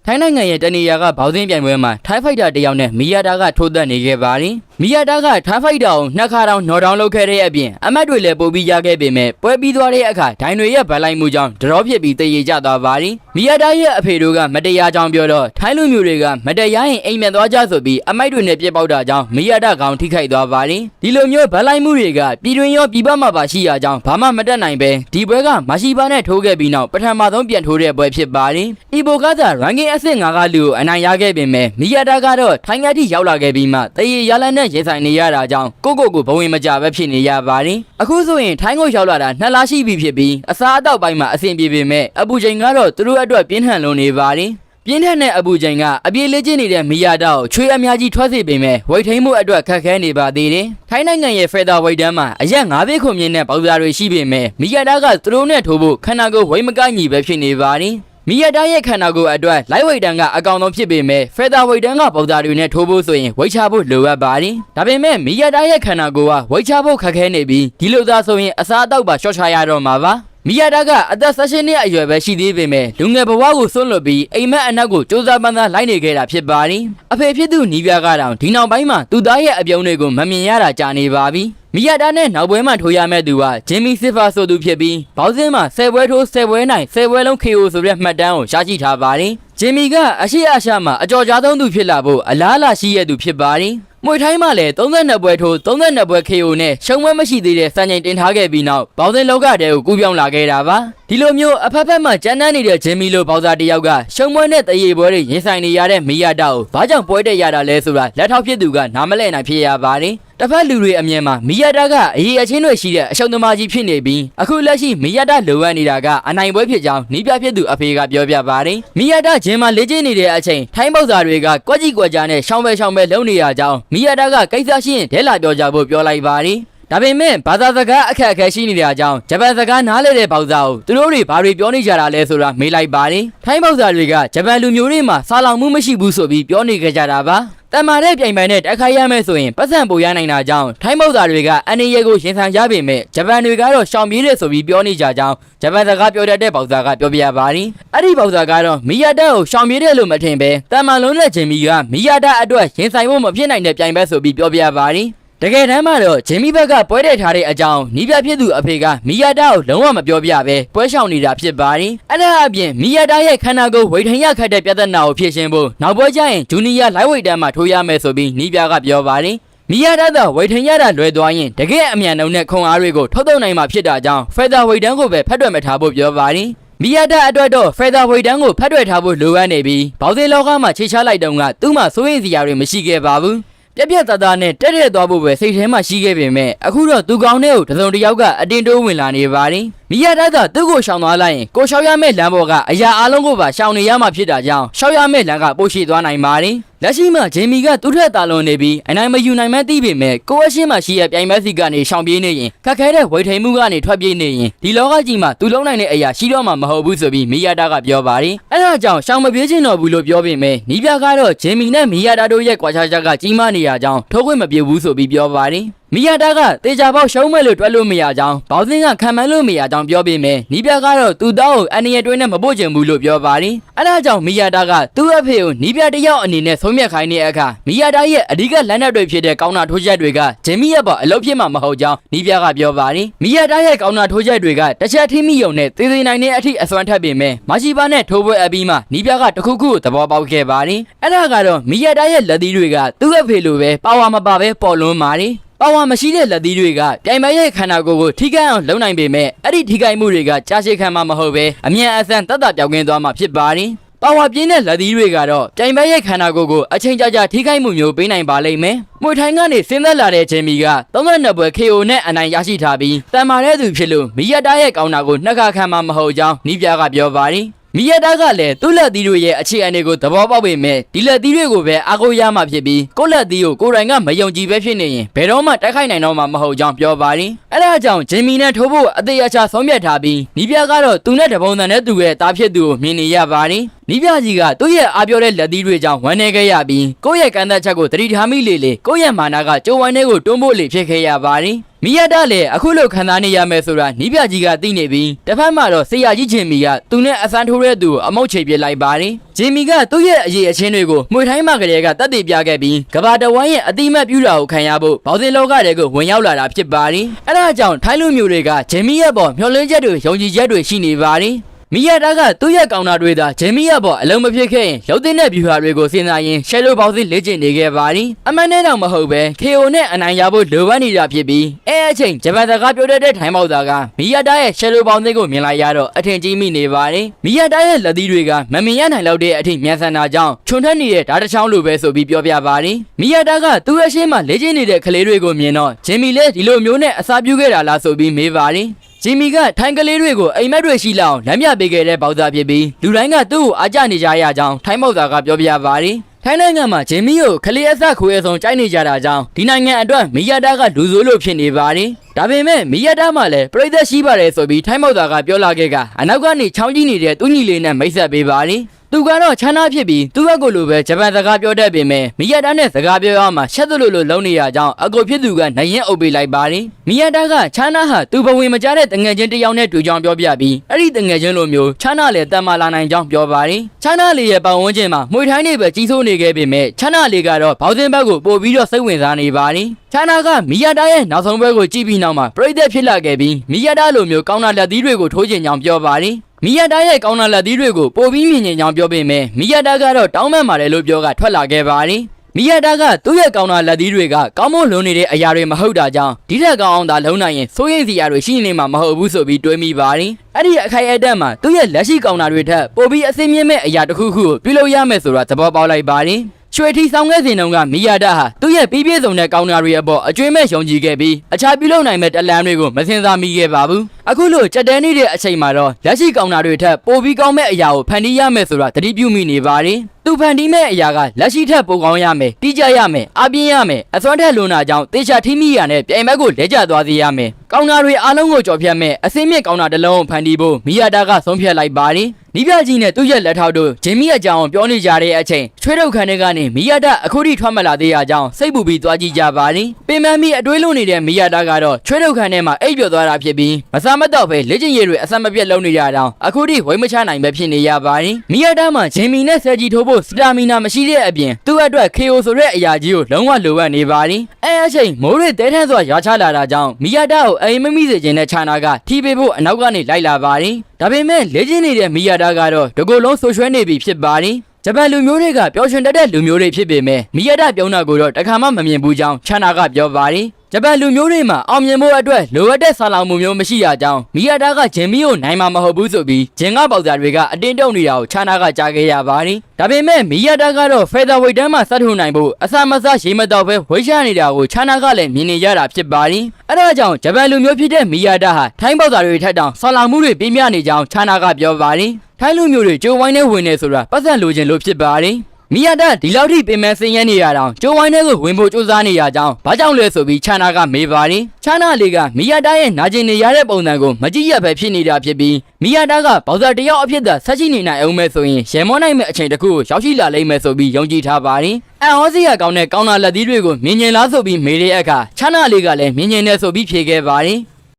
ထိုင်းနိုင်ငံရဲ့တနေရာကဘောက်စင်းပြိုင်ပွဲမှာထိုင်းဖိုက်တာတယောက်နဲ့မီယာတာကထိုးသက်နေခဲ့ပါတယ်။မီယာတာကထိုင်းဖိုက်တာကိုနှစ်ခါတောင်နော်ဒေါင်းလုပ်ခဲ့တဲ့အပြင်အမတ်တွေလည်းပို့ပြီးရခဲ့ပေမဲ့ပွဲပြီးသွားတဲ့အခါဒိုင်တွေရဲ့ဗလိုက်မှုကြောင့်ဒရောဖြစ်ပြီးတည်ရကြသွားပါတယ်။မီယာတာရဲ့အဖေတို့ကမတရားကြောင်းပြောတော့ထိုင်းလူမျိုးတွေကမတရားရင်အိမ်မြန်သွားကြဆိုပြီးအမိုက်တွေနဲ့ပြစ်ပေါက်တာကြောင့်မီယာတာကောင်ထိခိုက်သွားပါတယ်။ဒီလိုမျိုးဗလိုက်မှုတွေကပြည်တွင်းရောပြည်ပမှာပါရှိရကြောင်းဘာမှမတက်နိုင်ပဲဒီပွဲကမရှိပါနဲ့ထိုးခဲ့ပြီးနောက်ပထမဆုံးပြန်ထိုးတဲ့ပွဲဖြစ်ပါတယ်။အီဘိုကသာရန်ကင်းအဆင့်5ကလူကိုအနိုင်ရခဲ့ပေမဲ့မီယာတာကတော့ထိုင်းကတိရောက်လာခဲ့ပြီးမှတည်ရလန်းနဲ့ရင်ဆိုင်နေရတာကြောင့်ကိုဘဝင်မကြပဲဖြစ်နေရပါတယ်။အခုဆိုရင်ထိုင်းကိုရောက်လာတာ2လရှိပြီဖြစ်ပြီးအစားအသောက်ပိုင်းမှာအဆင်ပြေပေမဲ့အပူချိန်ကတော့သူတို့အတွက်ပြင်းထန်လွန်နေပါတယ်။ပြင်းထန်တဲ့အပူချိန်ကအပြေးလေးကျနေတဲ့မီယာတာကိုချွေးအများကြီးထွက်စေပေမဲ့ဝိတ်ထိန်မှုအတွက်ခက်ခဲနေပါသေးတယ်။ထိုင်းနိုင်ငံရဲ့ဖေသာဝိတ်တန်းမှာအရက်9ဘစ်ခုမြင့်တဲ့ပေါက်စားတွေရှိပေမဲ့မီယာတာကသူတို့နဲ့ထိုးဖို့ခန္ဓာကိုယ်ဝိတ်မကိုက်ညီပဲဖြစ်နေပါတယ်။မီယာတာရဲ့ခန္ဓာကိုယ်အတွက်လိုက်ဝိတ်တန်းကအကောင်ဆုံးဖြစ်ပေမဲ့ဖေသာဝိတ်တန်းကပေါက်စားတွေနဲ့ထိုးဖို့ဆိုရင်ဝိတ်ချဖို့လိုအပ်ပါတယ်။ဒါပေမဲ့မီယာတာရဲ့ခန္ဓာကိုယ်ကဝိတ်ချဖို့ခက်ခဲနေပြီးဒီလိုသာဆိုရင်အစားအသောက်ပါရှော့ချရတော့မှာပါ။မီယာတာကအသက်16နှစ်အရွယ်ပဲရှိသေးပေမဲ့လူငယ်ဘဝကိုစွန့်လွတ်ပြီးအိမ်မက်အနက်ကိုစူးစမ်းပန်းစားလိုက်နေခဲ့တာဖြစ်ပါတယ်။အဖေဖြစ်သူနီးပြားကတော့ဒီနောက်ပိုင်းမှာသူ့သားရဲ့အပြုံးတွေကိုမမြင်ရတာကြာနေပါပြီ။မီယာတာနဲ့နောက်ပွဲမှာထိုးရမဲ့သူကဂျင်မီစစ်ဖာဆိုသူဖြစ်ပြီးဘောက်စင်းမှာ10ပွဲထိုး10ပွဲနိုင်10ပွဲလုံး KO ဆိုတဲ့မှတ်တမ်းကိုရရှိထားပါတယ်။ဂျင်မီကအရှိအရှမှာအကြော်ကြားဆုံးသူဖြစ်လာဖို့အလားအလာရှိရသူဖြစ်ပါတယ်။မွေထိုင်းမှာလည်း32ပွဲထိုး32ပွဲ KO နဲ့ရှုံးပွဲမရှိသေးတဲ့စံချိန်တင်ထားခဲ့ပြီးနောက်ဘောက်စင်းလောကတဲကိုကူးပြောင်းလာခဲ့တာပါဒီလိုမျိုးအဖက်ဖက်မှာကြမ်းတမ်းနေတဲ့ဂျင်မီလိုဘောက်စားတယောက်ကရှုံးပွဲနဲ့တရေပွဲတွေရင်ဆိုင်နေရတဲ့မီယာတာကိုဘာကြောင့်ပွဲတက်ရတာလဲဆိုတာလက်ထောက်ဖြစ်သူကနားမလည်နိုင်ဖြစ်ရပါတယ်တစ်ဖက်လူတွေအမြင်မှာမီယာတာကအရေးအချင်းတွေရှိတဲ့အရှုံးသမားကြီးဖြစ်နေပြီးအခုလက်ရှိမီယာတာလိုအပ်နေတာကအနိုင်ပွဲဖြစ်ကြောင်းနီးပြဖြစ်သူအဖေကပြောပြပါတယ်မီယာတာဂျင်မှာလေ့ကျင့်နေတဲ့အချိန်ထိုင်းဘောက်စားတွေကကွက်ကြီးကွက်ကြားနဲ့ရှောင်းပဲလုံနေရကြောင်းမီယာတာကကိစ္စရှိရင်ဒဲလာပြောကြဖို့ပြောလိုက်ပါတယ်ဒါပေမဲ့ဘာသာစကားအခက်အခဲရှိနေတဲ့အကြောင်းဂျပန်စကားနားလည်တဲ့ဘောက်စားကိုသူတို့တွေဘာတွေပြောနေကြတာလဲဆိုတာမေးလိုက်ပါတယ်ထိုင်းဘောက်စားတွေကဂျပန်လူမျိုးတွေမှာစာလောင်မှုမရှိဘူးဆိုပြီးပြောနေကြကြတာပါတမန်တဲ့ပြိုင်ပန်နဲ့တိုက်ခိုက်ရမယ်ဆိုရင်ပတ်စံပိုရနိုင်တာကြောင့်ထိုင်းဘောက်စားတွေကအန်နီရဲကိုရင်ဆိုင်ကြပေမဲ့ဂျပန်တွေကတော့ရှောင်ပြေးတယ်ဆိုပြီးပြောနေကြကြောင်းဂျပန်စကားပြောတတ်တဲ့ဘောက်စားကပြောပြပါတယ်အဲ့ဒီဘောက်စားကတော့မီယာတာကိုရှောင်ပြေးတယ်လို့မထင်ပဲတမန်လုံးတဲ့ဂျင်မီကမီယာတာအတွက်ရင်ဆိုင်ဖို့မဖြစ်နိုင်တဲ့ပြိုင်ပွဲဆိုပြီးပြောပြပါတယ်တကယ်တမ်းမှာတော့ဂျင်မီဘက်ကပွဲတက်ထားတဲ့အကြောင်းနီးပြဖြစ်သူအဖေကမီယာတာကိုလုံးဝမပြောပြပဲပွဲရှောင်နေတာဖြစ်ပါတယ်။အဲ့ဒါအပြင်မီယာတာရဲ့ခန္ဓာကိုယ်ဝိတ်ထင်ရခတ်တဲ့ပြဿနာကိုဖြေရှင်းဖို့နောက်ပွဲကျရင်ဂျူနီယာလိုက်ဝိတ်တန်းမှာထိုးရမယ်ဆိုပြီးနီးပြကပြောပါတယ်။မီယာတာကဝိတ်ထင်ရတာလွယ်သွားရင်တကယ်အမြန်နှုံနဲ့ခွန်အားတွေကိုထုတ်ထုတ်နိုင်မှာဖြစ်တာကြောင့်ဖေသာဝိတ်တန်းကိုပဲဖက်တွယ်မထားဖို့ပြောပါတယ်။မီယာတာအတွက်တော့ဖေသာဝိတ်တန်းကိုဖက်တွယ်ထားဖို့လိုအပ်နေပြီးဘောက်စင်းလောကမှာခြေချလိုက်တုန်းကသူ့မှာစိုးရိမ်စရာတွေမရှိခဲ့ပါဘူး။ပြက်သားနဲ့တက်သွားဖို့ပဲစိတ်ထဲမှာရှိခဲ့ပေမဲ့အခုတော့သူကောင်းတဲ့ကိုတစုံတစ်ယောက်ကအတင်းတိုးဝင်လာနေပါတယ်။မီယာတာကသူ့ကိုရှောင်သွားလိုက်ရင်ကိုရှောက်ရမယ့်လမ်းပေါ်ကအရာအလုံးကိုပါရှောင်နေရမှာဖြစ်တာကြောင့်ရှောက်ရမယ့်လမ်းကပိုရှိသွားနိုင်ပါတယ်။လက်ရှိမှာဂျင်မီကသူ့ထက်တာလွန်နေပြီးအနိုင်မယူနိုင်မှသိပေမဲ့ကိုအရှင်းမှာရှိတဲ့ပြိုင်ပွဲစီကနေရှောင်ပြေးနေရင်ခက်ခဲတဲ့ဝိတ်ထိန်မှုကနေထွက်ပြေးနေရင်ဒီလောကကြီးမှာသူလုံးနိုင်တဲ့အရာရှိတော့မှမဟုတ်ဘူးဆိုပြီးမီယာတာကပြောပါတယ်။အဲဒါကြောင့်ရှောင်မပြေးချင်တော့ဘူးလို့ပြောပေမဲ့နီးပြကတော့ဂျင်မီနဲ့မီယာတာတို့ရဲ့ကွာခြားချက်ကြီးမားနေရကြောင်းထုတ်ခွင့်မပြေဘူးဆိုပြီးပြောပါတယ်။မီယာတာကတေချာပေါက်ရှုံးမဲ့လို့တွက်လို့မရကြောင်းဘောက်စင်းကခံမှန်းလို့မရကြောင်းပြောပေမဲ့နီးပြကတော့သူ့သားကိုအန်နီရဲ့တွင်းနဲ့မပို့ချင်ဘူးလို့ပြောပါတယ်။အဲဒါကြောင့်မီယာတာကသူ့အဖေကိုနီးပြတစ်ယောက်အနေနဲ့ဆုံးဖြတ်ခိုင်းတဲ့အခါမီယာတာရဲ့အဓိကလမ်းတွေဖြစ်တဲ့ကောင်းတာထိုးချက်တွေကဂျင်မီရဲ့ပေါ်အလုပ်ဖြစ်မှာမဟုတ်ကြောင်းနီးပြကပြောပါတယ်။မီယာတာရဲ့ကောင်းတာထိုးချက်တွေကတစ်ချက်ထိမိုံနဲ့သေသေးနိုင်တဲ့အထိအစွမ်းထက်ပေမဲ့မရှိပါနဲ့ထိုးပွဲအပြီးမှာနီးပြကတခုခုသဘောပေါက်ခဲ့ပါတယ်။အဲဒါကတော့မီယာတာရဲ့လက်သီးတွေကသူ့အဖေလိုပဲပါဝါမပါပဲပေါ်လွန်းပါတယ်။ပါဝါမရှိတဲ့လက်သီးတွေကပြိုင်ပွဲရဲ့ခန္ဓာကိုယ်ကိုထိခိုက်အောင်လုပ်နိုင်ပေမဲ့အဲ့ဒီထိခိုက်မှုတွေကကြာရှည်ခံမှာမဟုတ်ပဲအမြန်အဆန်တက်တာပြောင်းလဲသွားမှာဖြစ်ပါတယ်။ပါဝါပြင်းတဲ့လက်သီးတွေကတော့ပြိုင်ပွဲရဲ့ခန္ဓာကိုယ်ကိုအချိန်ကြာထိခိုက်မှုမျိုးပေးနိုင်ပါလိမ့်မယ်။မွေထိုင်းကနေဆင်းသက်လာတဲ့ဂျင်မီက32ပွဲ KO နဲ့အနိုင်ရရှိထားပြီးတန်မာတဲ့သူဖြစ်လို့မီယာတာရဲ့ကောင်းတာကိုနှစ်ခါခံမှာမဟုတ်ကြောင်းနီးပြကပြောပါတယ်။မီယာတာကလည်းသူ့လက်သီးတွေရဲ့အခြေအနေကိုသဘောပေါက်ပေမဲ့ဒီလက်သီးတွေကိုပဲအားကိုးရမှဖြစ်ပြီးကိုယ့်လက်သီးကိုကိုယ်တိုင်ကမယုံကြည်ပဲဖြစ်နေရင်ဘယ်တော့မှတိုက်ခိုက်နိုင်တော့မှာမဟုတ်ကြောင်းပြောပါတယ်။အဲဒါကြောင့်ဂျင်မီနဲ့ထိုးဖို့အသေးအချာဆုံးဖြတ်ထားပြီးနီးပြကတော့သူနဲ့တပုံစံနဲ့သူရဲ့တားဖြစ်သူကိုမြင်နေရပါတယ်။ နီးပြကြီးကသူ့ရဲ့အားပြောတဲ့လက်သီးတွေကြောင့်ဝမ်းနေခဲ့ရပြီးကိုယ့်ရဲ့ကံသက်ချက်ကိုသတိထားမိလေကိုယ့်ရဲ့မာနကကြိုးဝိုင်းထဲကိုတွန်းပို့လေဖြစ်ခဲ့ရပါတယ်မီယာတာလည်းအခုလိုခံစားနေရမယ်ဆိုတာနီးပြကြီးကသိနေပြီးတစ်ဖက်မှာတော့ဆရာကြီးဂျင်မီကသူနဲ့အစမ်းထိုးတဲ့သူကိုအမုတ်ချိပြစ်လိုက်ပါတယ်ဂျင်မီကသူ့ရဲ့အရေးအချင်းတွေကိုမှွေထိုင်းမှာကလေးကတက်တည်ပြခဲ့ပြီးကဘာတဝိုင်းရဲ့အတိမတ်ပြူတာကိုခံရဖို့ဘောင်စင်လောကတွေကိုဝင်ရောက်လာတာဖြစ်ပါတယ်အဲဒါကြောင့်ထိုင်းလူမျိုးတွေကဂျင်မီရဲ့ပေါ်မျှော်လင့်ချက်တွေယုံကြည်ချက်တွေရှိနေပါတယ်မီယာတာကသူ့ရဲ့ကောင်တာတွေသာဂျင်မီရဲ့ပေါ်အလုံးမဖြစ်ခဲ့ရင်ရုပ်သိမ်းတဲ့ဗျူဟာတွေကိုစဉ်းစားရင်းရှယ်လိုဘောင်စစ်လေ့ကျင့်နေခဲ့ပါတယ်အမှန်နဲ့တော့မဟုတ်ပဲ KO နဲ့အနိုင်ရဖို့လိုအပ်နေတာဖြစ်ပြီးအချိန်ဂျပန်စကားပြောတတ်တဲ့ထိုင်းပေါက်သားကမီယာတာရဲ့ရှယ်လိုဘောင်စစ်ကိုမြင်လိုက်ရတော့အထင်ကြီးမိနေပါတယ်မီယာတာရဲ့လက်သီးတွေကမမြင်ရနိုင်လောက်တဲ့အထိမြန်ဆန်တာကြောင့်ခြုံထက်နေတဲ့ဓာတ်တစ်ချောင်းလိုပဲဆိုပြီးပြောပြပါတယ်မီယာတာကသူ့အရှိမလေ့ကျင့်နေတဲ့ကလေးတွေကိုမြင်တော့ဂျင်မီလည်းဒီလိုမျိုးနဲ့အစားပြုခဲ့တာလားဆိုပြီးမေးပါတယ်ဂျီမီကထိုင်းကလေးတွေကိုအိမ်မက်တွေရှိလောက်လမ်းပြပေးခဲ့တဲ့ပေါက်သားဖြစ်ပြီးလူတိုင်းကသူ့ကိုအားကျနေကြရကြောင်းထိုင်းပေါက်သားကပြောပြပါတယ်ထိုင်းနိုင်ငံမှာဂျင်မီကိုကလေးအဆက်ခွေအစုံကြိုက်နေကြတာကြောင့်ဒီနိုင်ငံအတွက်မီယာတာကလူဆိုးလို့ဖြစ်နေပါတယ်ဒါပေမဲ့မီယာတာမှလည်းပြိသက်ရှိပါတယ်ဆိုပြီးထိုင်းပေါက်သားကပြောလာခဲ့ကအနောက်ကနေချောင်းကြီးနေတဲ့သူ့ညီလေးနဲ့မိတ်ဆက်ပေးပါတယ်သူကတော့ချမ်းသာဖြစ်ပြီးသူ့ဘက်ကိုလိုပဲဂျပန်စကားပြောတတ်ပေမဲ့မီယာတာနဲ့စကားပြောရမှာရှက်သလိုလိုလုံးနေရကြောင်းအကိုဖြစ်သူကနိုင်ရင်အုပ်ပေးလိုက်ပါတယ်မီယာတာကချမ်းသာဟာသူ့ဘဝင်မကြတဲ့တငယ်ချင်းတစ်ယောက်နဲ့တွေ့ကြောင်းပြောပြပြီးအဲ့ဒီတငယ်ချင်းလိုမျိုးချမ်းသာလည်းတန်မာလာနိုင်ကြောင်းပြောပါတယ်ချမ်းသာလေးရဲ့ပတ်ဝန်းကျင်မှာမှွေထိုင်းနေပဲကြီးစိုးနေခဲ့ပေမဲ့ချမ်းသာလေးကတော့ဘောက်စင်ဘက်ကိုပို့ပြီးတော့စိတ်ဝင်စားနေပါတယ်ချမ်းသာကမီယာတာရဲ့နောက်ဆုံးဘက်ကိုကြည့်ပြီးနောက်မှာပြိသက်ဖြစ်လာခဲ့ပြီးမီယာတာလိုမျိုးကောင်းတာလက်သီးတွေကိုထိုးကျင်ကြောင်းပြောပါတယ်မီယာတာရဲ့ကောင်းတာလက်သီးတွေကိုပို့ပြီးမြင်မြင်ကြောင်းပြောပေမဲ့မီယာတာကတော့တောင်းပန်ပါတယ်လို့ပြောကထွက်လာခဲ့ပါတယ်မီယာတာကသူ့ရဲ့ကောင်းတာလက်သီးတွေကကောင်းမွန်လွန်နေတဲ့အရာတွေမဟုတ်တာကြောင့်ဒီထက်ကောင်းအောင်သာလုံးနိုင်ရင်စိုးရိမ်စရာတွေရှိနေမှာမဟုတ်ဘူးဆိုပြီးတွေးမိပါတယ်အဲ့ဒီအခိုက်အတန့်မှာသူ့ရဲ့လက်ရှိကောင်းတာတွေထက်ပိုပြီးအစင်းမြင့်မဲ့အရာတစ်ခုခုကိုပြုလုပ်ရမယ်ဆိုတာသဘောပေါက်လိုက်ပါတယ်ရွှေထီဆောင်ခဲ့စဉ်တုန်းကမီယာတာဟာသူ့ရဲ့ပြီးပြည့်စုံတဲ့ကောင်းတာတွေအပေါ်အကျွေးမဲ့ယုံကြည်ခဲ့ပြီးအခြားပြုလုပ်နိုင်မဲ့တလန်းတွေကိုမစင်စားမိခဲ့ပါဘူးအခုလိုကြက်တဲနေတဲ့အချိန်မှာတော့လက်ရှိကောင်းတာတွေထက်ပိုပြီးကောင်းမဲ့အရာကိုဖန်တီးရမယ်ဆိုတာသတိပြုမိနေပါတယ်သူဖန်တီးမဲ့အရာကလက်ရှိထက်ပိုကောင်းရမယ်တိကျရမယ်အပြင်းရမယ်အစွမ်းထက်လွန်တာကြောင့်တေချာထိမိရနဲ့ပြိုင်ဘက်ကိုလဲကျသွားစေရမယ်ကောင်းတာတွေအားလုံးကိုကြော်ဖြတ်မဲ့အစင်းမြင့်ကောင်းတာတစ်လုံးဖန်တီးဖို့မီယာတာကဆုံးဖြတ်လိုက်ပါတယ်နီးပြကြီးနဲ့သူ့ရဲ့လက်ထောက်တို့ဂျင်မီအကြောင်းပြောနေကြတဲ့အချိန်ချွေးထုတ်ခန်းထဲကနေမီယာတာအခုထိထွက်မလာသေးရကြောင်းစိတ်ပူပြီးသွားကြည့်ကြပါတယ်ပင်မမီအတွေးလုံးနေတဲ့မီယာတာကတော့ချွေးထုတ်ခန်းထဲမှာအိပ်ပျော်သွားတာဖြစ်ပြီးမစားမတော့ပဲလေ့ကျင့်ရေးတွေအဆက်မပြတ်လုပ်နေကြတာအခုထိဝိမချနိုင်ပဲဖြစ်နေရပါတယ်မီယာတာမှာဂျင်မီနဲ့ဆယ်ဂျီထိုးဖို့စတာမီနာမရှိတဲ့အပြင်သူ့အတွက် KO ဆိုတဲ့အရာကြီးကိုလုံးဝလိုအပ်နေပါတယ်အချိန်မိုးတွေတဲထန်းစွာရွာချလာတာကြောင့်မီယာတာကိုအိမ်မမိစေခြင်းနဲ့ခြာနာကထီပေးဖို့အနောက်ကနေလိုက်လာပါတယ်ဒါပေမဲ့လေ့ကျင့်နေတဲ့မီယာတာကတော့တကူလုံးဆိုရွှဲနေပြီဖြစ်ပါတယ်ဂျပန်လူမျိုးတွေကပျော်ရွှင်တတ်တဲ့လူမျိုးတွေဖြစ်ပေမဲ့မီယာတာပြောင်းတာကိုတော့တခါမှမမြင်ဘူးကြောင်းခြာနာကပြောပါတယ်ဂျပန်လူမျိုးတွေမှာအောင်မြင်ဖို့အတွက်လိုအပ်တဲ့ဆာလောင်မှုမျိုးမရှိရကြောင်းမီယာတာကဂျင်မီကိုနိုင်မှာမဟုတ်ဘူးဆိုပြီးဂျင်ကပေါက်သားတွေကအတင်းတုံနေတာကိုခြာနာကကြားခဲ့ရပါတယ်ဒါပေမဲ့မီယာတာကတော့ဖေသာဝိတ်တန်းမှာစတ်ထုံနိုင်ဖို့အစမစားရေမတော့ပဲဝိချနေတာကိုခြာနာကလည်းမြင်နေရတာဖြစ်ပါတယ်အဲဒါကြောင့်ဂျပန်လူမျိုးဖြစ်တဲ့မီယာတာဟာထိုင်းပေါက်သားတွေထက်တောင်ဆာလောင်မှုတွေပြင်းပြနေကြောင်းခြာနာကပြောပါတယ်ထိုင်းလူမျိုးတွေကြိုးဝိုင်းနဲ့ဝင်နေဆိုတာပတ်စံလိုချင်လို့ဖြစ်ပါတယ်မီယာတာဒီလောက်ထိပင်မစင်ရဲနေရတောင်ကျိုးဝိုင်းထဲကိုဝင်ဖို့စူးစမ်းနေရကြောင်းဘာကြောင့်လဲဆိုပြီးခြာနာကမေးပါတယ်ခြာနာလေးကမီယာတာရဲ့နာကျင်နေရတဲ့ပုံစံကိုမကြည့်ရပဲဖြစ်နေတာဖြစ်ပြီးမီယာတာကဘောက်ဆာတယောက်အဖြစ်သာဆက်ရှိနေနိုင်အောင်မဲ့ဆိုရင်ရေမောနိုင်မဲ့အချိန်တစ်ခုကိုရောက်ရှိလာလိမ့်မယ်ဆိုပြီးယုံကြည်ထားပါတယ်အော်စီယာကောင်းတဲ့ကောင်းတာလက်သီးတွေကိုမြင်မြင်လားဆိုပြီးမေးတဲ့အခါခြာနာလေးကလည်းမြင်မြင်နေဆိုပြီးဖြေခဲ့ပါတယ်